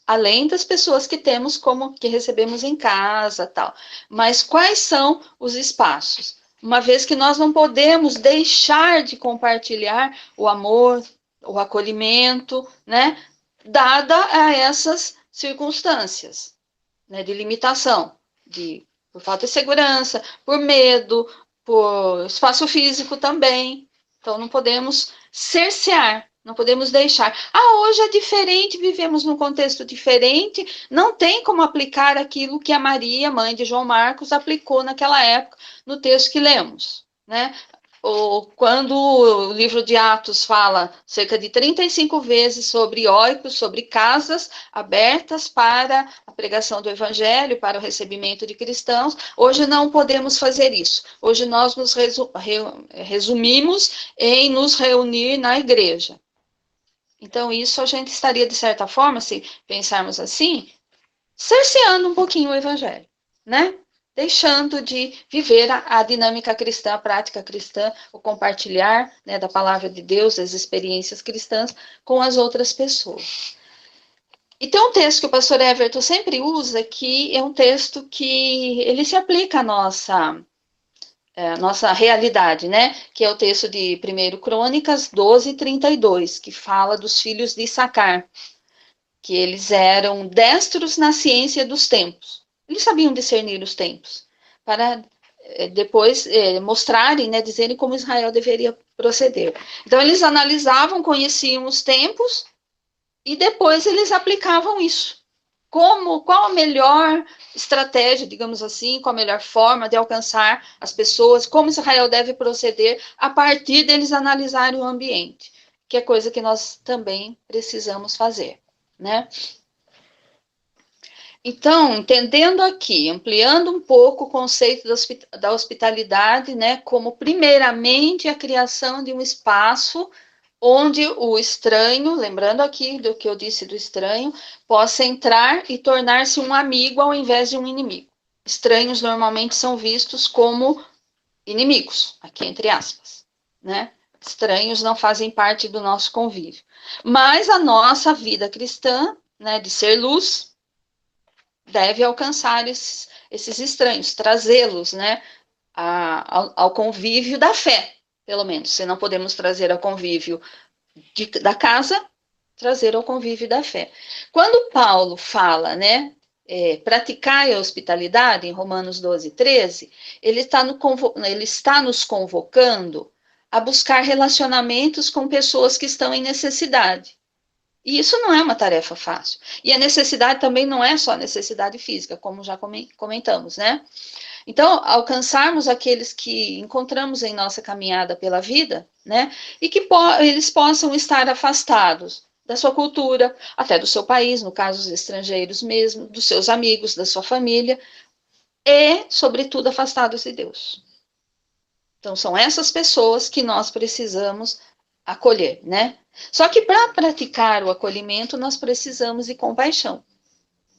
Speaker 2: Além das pessoas que temos como que recebemos em casa, tal. Mas quais são os espaços? Uma vez que nós não podemos deixar de compartilhar o amor, o acolhimento, né, dada a essas circunstâncias, né, de limitação, por falta de segurança, por medo, por espaço físico também. Então, não podemos cercear, não podemos deixar. Hoje é diferente, vivemos num contexto diferente, não tem como aplicar aquilo que a Maria, mãe de João Marcos, aplicou naquela época no texto que lemos, né? Quando o livro de Atos fala cerca de 35 vezes sobre oicos, sobre casas abertas para a pregação do evangelho, para o recebimento de cristãos, hoje não podemos fazer isso. Hoje nós nos resumimos em nos reunir na igreja. Então, isso a gente estaria, de certa forma, se pensarmos assim, cerceando um pouquinho o evangelho, né? Deixando de viver a dinâmica cristã, a prática cristã, o compartilhar, né, da palavra de Deus, das experiências cristãs com as outras pessoas. E tem um texto que o pastor Everton sempre usa, que é um texto que ele se aplica à nossa realidade, né? Que é o texto de 1 Crônicas 12:32, que fala dos filhos de Issacar, que eles eram destros na ciência dos tempos. Eles sabiam discernir os tempos, para depois mostrarem, né, dizerem como Israel deveria proceder. Então, eles analisavam, conheciam os tempos, e depois eles aplicavam isso. Qual a melhor estratégia, digamos assim, qual a melhor forma de alcançar as pessoas, como Israel deve proceder a partir deles analisarem o ambiente, que é coisa que nós também precisamos fazer, né? Então, entendendo aqui, ampliando um pouco o conceito da hospitalidade, né, como primeiramente a criação de um espaço onde o estranho, lembrando aqui do que eu disse do estranho, possa entrar e tornar-se um amigo ao invés de um inimigo. Estranhos normalmente são vistos como inimigos, aqui entre aspas, né? Estranhos não fazem parte do nosso convívio. Mas a nossa vida cristã, né, de ser luz, deve alcançar esses estranhos, trazê-los, né, ao convívio da fé, pelo menos. Se não podemos trazer ao convívio da casa, trazer ao convívio da fé. Quando Paulo fala, né, praticar a hospitalidade, em Romanos 12:13, ele está nos convocando a buscar relacionamentos com pessoas que estão em necessidade. E isso não é uma tarefa fácil. E a necessidade também não é só necessidade física, como já comentamos, né? Então, alcançarmos aqueles que encontramos em nossa caminhada pela vida, né? E que eles possam estar afastados da sua cultura, até do seu país, no caso, os estrangeiros mesmo, dos seus amigos, da sua família, e, sobretudo, afastados de Deus. Então, são essas pessoas que nós precisamos acolher, né? Só que para praticar o acolhimento, nós precisamos de compaixão.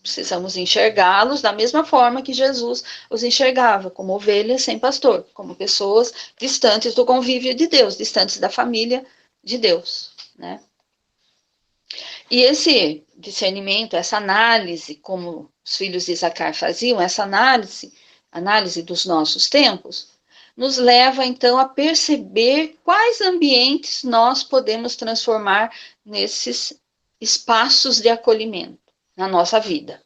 Speaker 2: Precisamos enxergá-los da mesma forma que Jesus os enxergava, como ovelhas sem pastor, como pessoas distantes do convívio de Deus, distantes da família de Deus, né? E esse discernimento, essa análise, como os filhos de Isacar faziam, essa análise dos nossos tempos, nos leva, então, a perceber quais ambientes nós podemos transformar nesses espaços de acolhimento na nossa vida,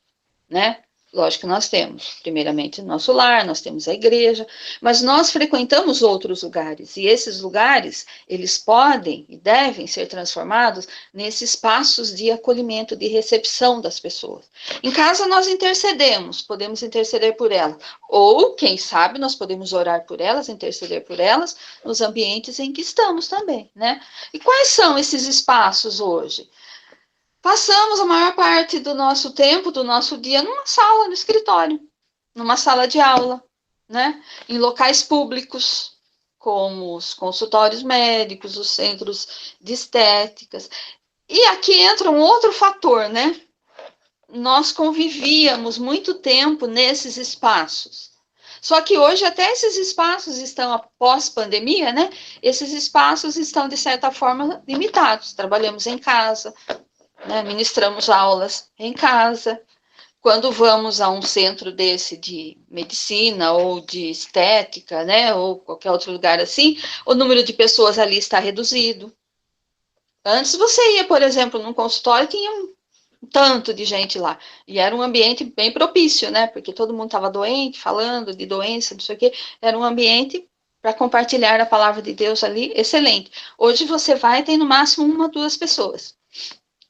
Speaker 2: né? Lógico que nós temos, primeiramente, o nosso lar, nós temos a igreja, mas nós frequentamos outros lugares, e esses lugares, eles podem e devem ser transformados nesses espaços de acolhimento, de recepção das pessoas. Em casa, nós intercedemos, podemos interceder por elas, ou, quem sabe, nós podemos orar por elas, interceder por elas, nos ambientes em que estamos também, né? E quais são esses espaços hoje? Passamos a maior parte do nosso tempo, do nosso dia, numa sala, no escritório, numa sala de aula, né? Em locais públicos, como os consultórios médicos, os centros de estéticas. E aqui entra um outro fator, né? Nós convivíamos muito tempo nesses espaços. Só que hoje até esses espaços estão, após pandemia, né? Esses espaços estão, de certa forma, limitados. Trabalhamos em casa, né, ministramos aulas em casa. Quando vamos a um centro desse de medicina ou de estética, né, ou qualquer outro lugar assim, o número de pessoas ali está reduzido. Antes você ia, por exemplo, num consultório, tinha um tanto de gente lá, e era um ambiente bem propício, né, porque todo mundo estava doente, falando de doença, não sei o quê, era um ambiente para compartilhar a palavra de Deus ali, excelente. Hoje você vai e tem no máximo 1 ou 2 pessoas.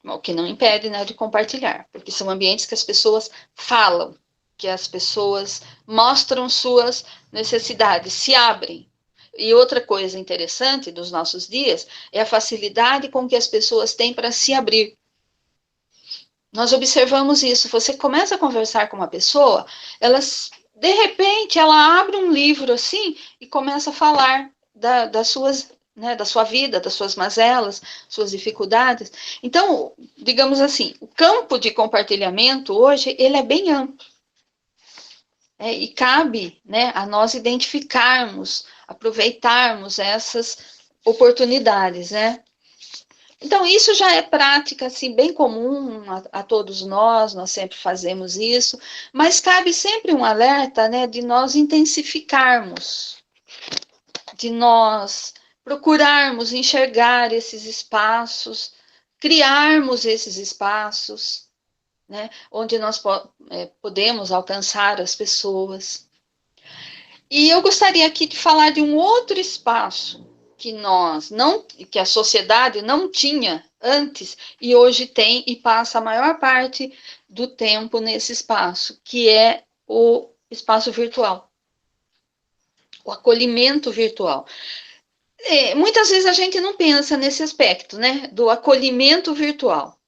Speaker 2: O que não impede, né, de compartilhar, porque são ambientes que as pessoas falam, que as pessoas mostram suas necessidades, se abrem. E outra coisa interessante dos nossos dias é a facilidade com que as pessoas têm para se abrir. Nós observamos isso. Você começa a conversar com uma pessoa, de repente, ela abre um livro assim e começa a falar das suas, né, da sua vida, das suas mazelas, suas dificuldades. Então, digamos assim, o campo de compartilhamento hoje, ele é bem amplo. E cabe, né, a nós identificarmos, aproveitarmos essas oportunidades, né? Então, isso já é prática, assim, bem comum a todos nós sempre fazemos isso, mas cabe sempre um alerta, né, de nós intensificarmos, de nós procurarmos enxergar esses espaços, criarmos esses espaços, né, onde nós podemos alcançar as pessoas. E eu gostaria aqui de falar de um outro espaço que a sociedade não tinha antes e hoje tem e passa a maior parte do tempo nesse espaço, que é o espaço virtual, o acolhimento virtual. Muitas vezes a gente não pensa nesse aspecto, né, do acolhimento virtual.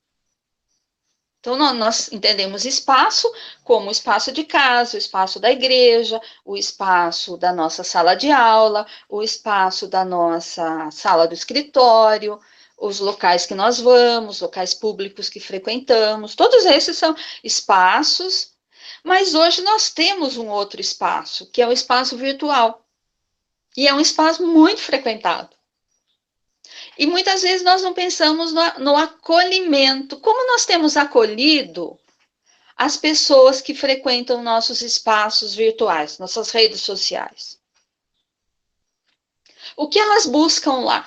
Speaker 2: Então, nós entendemos espaço como o espaço de casa, o espaço da igreja, o espaço da nossa sala de aula, o espaço da nossa sala do escritório, os locais que nós vamos, locais públicos que frequentamos, todos esses são espaços, mas hoje nós temos um outro espaço, que é o espaço virtual, e é um espaço muito frequentado. E muitas vezes nós não pensamos no acolhimento. Como nós temos acolhido as pessoas que frequentam nossos espaços virtuais, nossas redes sociais? O que elas buscam lá?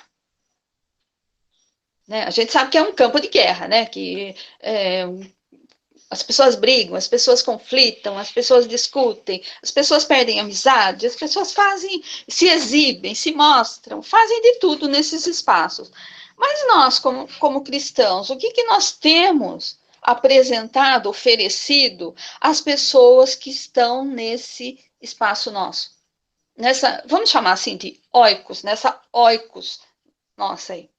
Speaker 2: Né? A gente sabe que é um campo de guerra, né? Que as pessoas brigam, as pessoas conflitam, as pessoas discutem, as pessoas perdem amizade, as pessoas se exibem, se mostram, fazem de tudo nesses espaços. Mas nós, como cristãos, o que nós temos apresentado, oferecido às pessoas que estão nesse espaço nosso? Vamos chamar assim de oikos, nessa oikos nossa aí.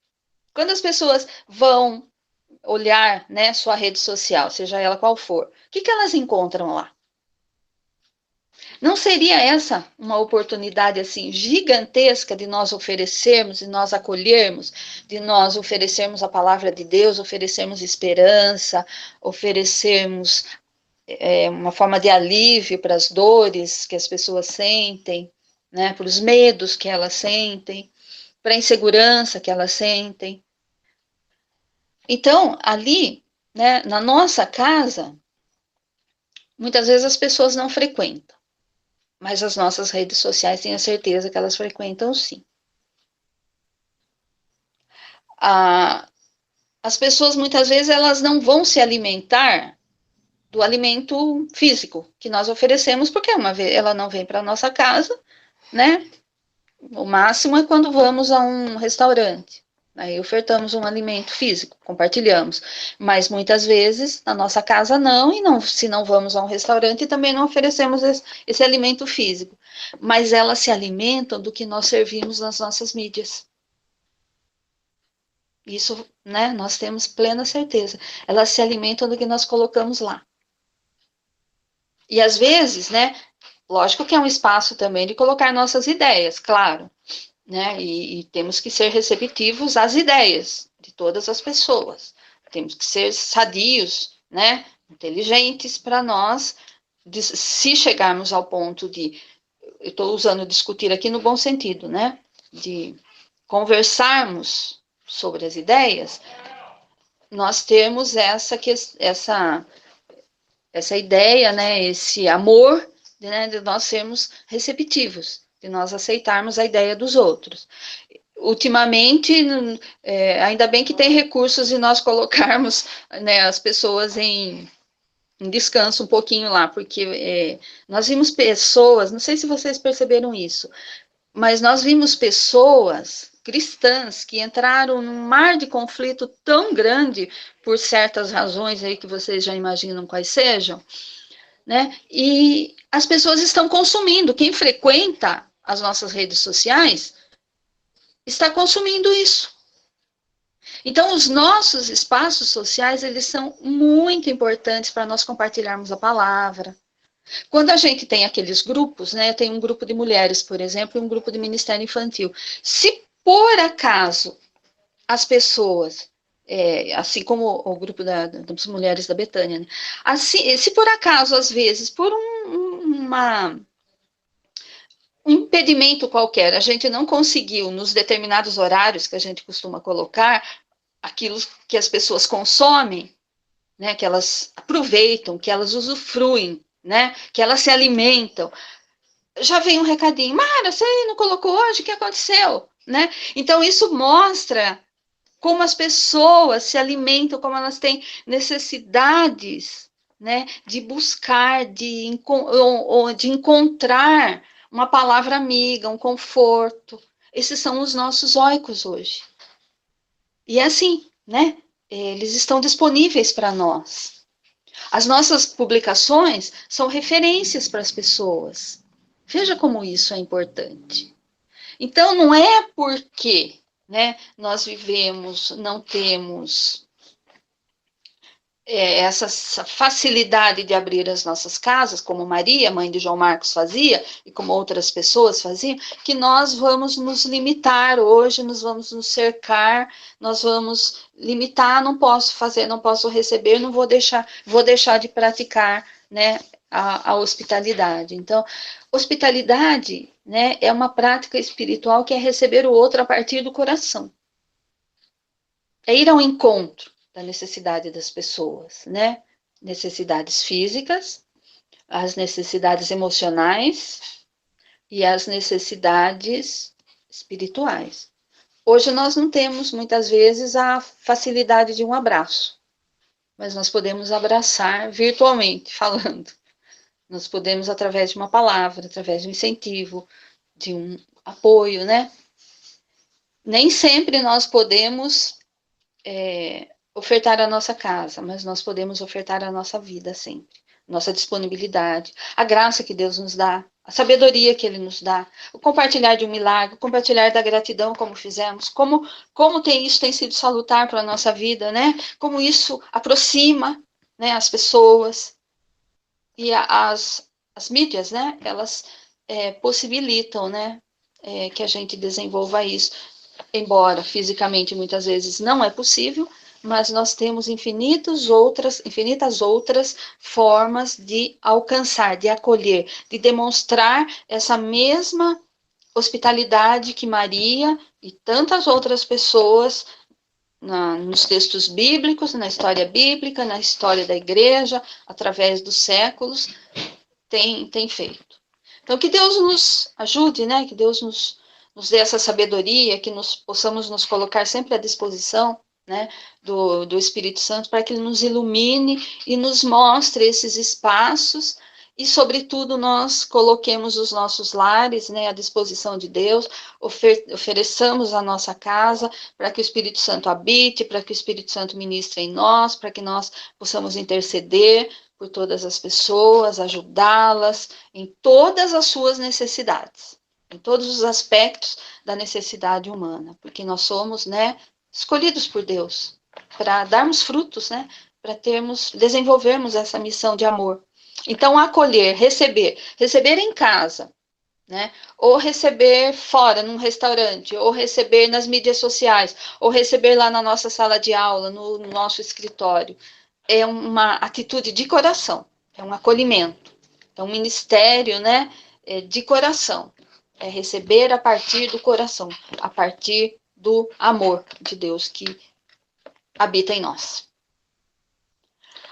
Speaker 2: Quando as pessoas vão olhar, né, sua rede social, seja ela qual for, o que elas encontram lá? Não seria essa uma oportunidade assim gigantesca de nós oferecermos, de nós acolhermos, de nós oferecermos a palavra de Deus, oferecermos esperança, oferecermos uma forma de alívio para as dores que as pessoas sentem, né, para os medos que elas sentem, para a insegurança que elas sentem. Então, ali, né, na nossa casa, muitas vezes as pessoas não frequentam, mas as nossas redes sociais tenho certeza que elas frequentam sim. As pessoas muitas vezes elas não vão se alimentar do alimento físico que nós oferecemos, porque ela não vem para a nossa casa, né? O máximo é quando vamos a um restaurante. Aí ofertamos um alimento físico, compartilhamos. Mas muitas vezes na nossa casa não, e não, se não vamos a um restaurante, também não oferecemos esse alimento físico. Mas elas se alimentam do que nós servimos nas nossas mídias. Isso, né, nós temos plena certeza. Elas se alimentam do que nós colocamos lá. E às vezes, né, lógico que é um espaço também de colocar nossas ideias, claro, né, e temos que ser receptivos às ideias de todas as pessoas. Temos que ser sadios, né, inteligentes para nós, se chegarmos ao ponto de, eu estou usando discutir aqui no bom sentido, né, de conversarmos sobre as ideias, nós temos essa ideia, né, esse amor, né, de nós sermos receptivos, de nós aceitarmos a ideia dos outros. Ultimamente, ainda bem que tem recursos e nós colocarmos, né, as pessoas em descanso um pouquinho lá, porque nós vimos pessoas, não sei se vocês perceberam isso, mas nós vimos pessoas cristãs que entraram num mar de conflito tão grande por certas razões aí que vocês já imaginam quais sejam, né? E as pessoas estão consumindo. Quem frequenta as nossas redes sociais está consumindo isso. Então, os nossos espaços sociais, eles são muito importantes para nós compartilharmos a palavra. Quando a gente tem aqueles grupos, né, tem um grupo de mulheres, por exemplo, e um grupo de ministério infantil. Se por acaso as pessoas, assim como o grupo das mulheres da Betânia, né, assim, se por acaso, às vezes, por um impedimento qualquer, a gente não conseguiu, nos determinados horários que a gente costuma colocar, aquilo que as pessoas consomem, né, que elas aproveitam, que elas usufruem, né, que elas se alimentam, já vem um recadinho, Mara, você não colocou hoje, o que aconteceu? Né? Então, isso mostra como as pessoas se alimentam, como elas têm necessidades, né, de buscar, de encontrar uma palavra amiga, um conforto. Esses são os nossos oicos hoje. E é assim, né? Eles estão disponíveis para nós. As nossas publicações são referências para as pessoas. Veja como isso é importante. Então, não é porque, né, nós vivemos, não temos essa facilidade de abrir as nossas casas, como Maria, mãe de João Marcos, fazia, e como outras pessoas faziam, que nós vamos nos limitar hoje, nós vamos nos cercar, nós vamos limitar, não posso fazer, não posso receber, não vou deixar de praticar, né, a hospitalidade. Então, hospitalidade, né, é uma prática espiritual que é receber o outro a partir do coração. É ir ao encontro da necessidade das pessoas, né? Necessidades físicas, as necessidades emocionais e as necessidades espirituais. Hoje nós não temos, muitas vezes, a facilidade de um abraço, mas nós podemos abraçar virtualmente, falando. Nós podemos, através de uma palavra, através de um incentivo, de um apoio, né? Nem sempre nós podemos ofertar a nossa casa, mas nós podemos ofertar a nossa vida sempre, nossa disponibilidade, a graça que Deus nos dá, a sabedoria que Ele nos dá, o compartilhar de um milagre, o compartilhar da gratidão, como fizemos, como isso tem sido salutar para a nossa vida, né? Como isso aproxima, né, as pessoas. E as mídias, né, elas possibilitam, né, que a gente desenvolva isso, embora fisicamente muitas vezes não é possível, mas nós temos infinitas outras formas de alcançar, de acolher, de demonstrar essa mesma hospitalidade que Maria e tantas outras pessoas nos textos bíblicos, na história bíblica, na história da igreja, através dos séculos, tem feito. Então, que Deus nos ajude, né? Que Deus nos dê essa sabedoria, que possamos nos colocar sempre à disposição, né, do Espírito Santo, para que ele nos ilumine e nos mostre esses espaços e, sobretudo, nós coloquemos os nossos lares, né, à disposição de Deus, ofereçamos a nossa casa para que o Espírito Santo habite, para que o Espírito Santo ministre em nós, para que nós possamos interceder por todas as pessoas, ajudá-las em todas as suas necessidades, em todos os aspectos da necessidade humana, porque nós somos, né, escolhidos por Deus para darmos frutos, né, para desenvolvermos essa missão de amor. Então, acolher, receber em casa, né, ou receber fora, num restaurante, ou receber nas mídias sociais, ou receber lá na nossa sala de aula, no nosso escritório, é uma atitude de coração, é um acolhimento, é um ministério, né, de coração, é receber a partir do coração, a partir do amor de Deus que habita em nós.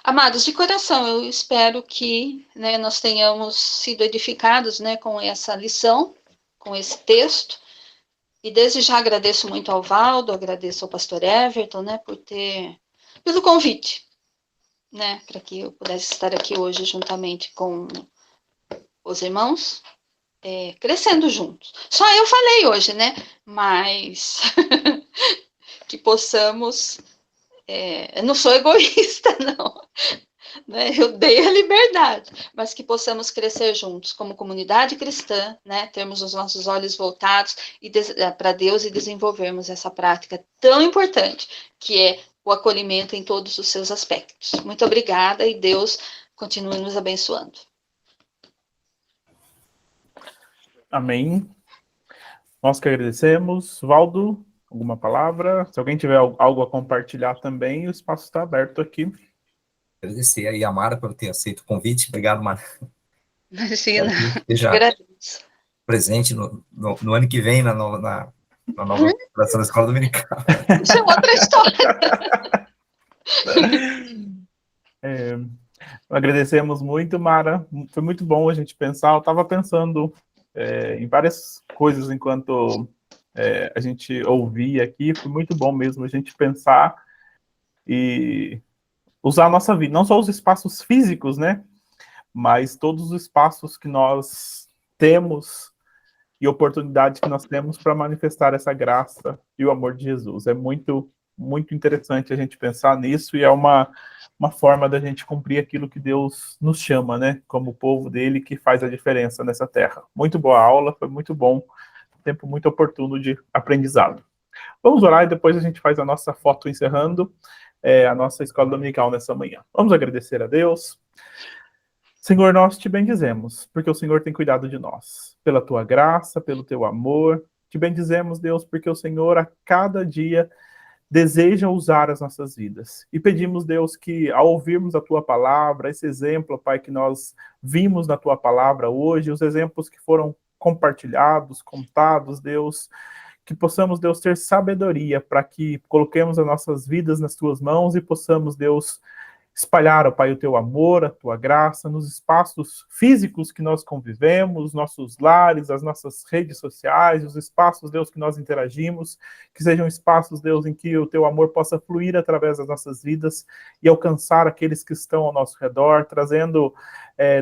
Speaker 2: Amados, de coração, eu espero que, né, nós tenhamos sido edificados, né, com essa lição, com esse texto, e desde já agradeço muito ao Valdo, agradeço ao pastor Everton, né, pelo convite, né, para que eu pudesse estar aqui hoje juntamente com os irmãos, crescendo juntos. Só eu falei hoje, né, mas que possamos, eu não sou egoísta, não, né, eu dei a liberdade, mas que possamos crescer juntos como comunidade cristã, né, termos os nossos olhos voltados para Deus e desenvolvermos essa prática tão importante, que é o acolhimento em todos os seus aspectos. Muito obrigada e Deus continue nos abençoando.
Speaker 1: Amém. Nós que agradecemos. Valdo, alguma palavra? Se alguém tiver algo a compartilhar também, o espaço está aberto aqui.
Speaker 3: Agradecer aí a Mara por ter aceito o convite. Obrigado, Mara.
Speaker 2: Imagina.
Speaker 3: Esteja presente no ano que vem na nova operação da Escola Dominical.
Speaker 2: Isso é outra história.
Speaker 1: Agradecemos muito, Mara. Foi muito bom a gente pensar. Eu estava pensando em várias coisas enquanto a gente ouvia aqui. Foi muito bom mesmo a gente pensar e usar a nossa vida, não só os espaços físicos, né? Mas todos os espaços que nós temos e oportunidades que nós temos para manifestar essa graça e o amor de Jesus. É muito, muito interessante a gente pensar nisso e é uma forma da gente cumprir aquilo que Deus nos chama, né? Como povo dele que faz a diferença nessa terra. Muito boa aula, foi muito bom. Tempo muito oportuno de aprendizado. Vamos orar e depois a gente faz a nossa foto encerrando a nossa escola dominical nessa manhã. Vamos agradecer a Deus. Senhor, nós te bendizemos, porque o Senhor tem cuidado de nós, pela tua graça, pelo teu amor. Te bendizemos, Deus, porque o Senhor a cada dia deseja usar as nossas vidas. E pedimos, Deus, que ao ouvirmos a tua palavra, esse exemplo, Pai, que nós vimos na tua palavra hoje, os exemplos que foram compartilhados, contados, Deus, que possamos, Deus, ter sabedoria para que coloquemos as nossas vidas nas tuas mãos e possamos, Deus, espalhar, ó Pai, o teu amor, a tua graça nos espaços físicos que nós convivemos, nossos lares, as nossas redes sociais, os espaços, Deus, que nós interagimos, que sejam espaços, Deus, em que o teu amor possa fluir através das nossas vidas e alcançar aqueles que estão ao nosso redor, trazendo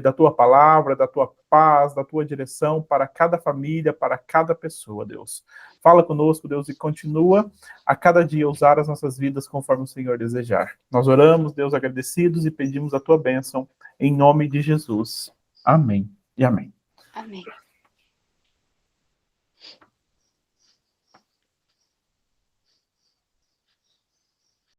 Speaker 1: da tua palavra, da tua paz, da tua direção para cada família, para cada pessoa, Deus. Fala conosco, Deus, e continua a cada dia usar as nossas vidas conforme o Senhor desejar. Nós oramos, Deus, agradecidos e pedimos a tua bênção em nome de Jesus. Amém e amém.
Speaker 2: Amém.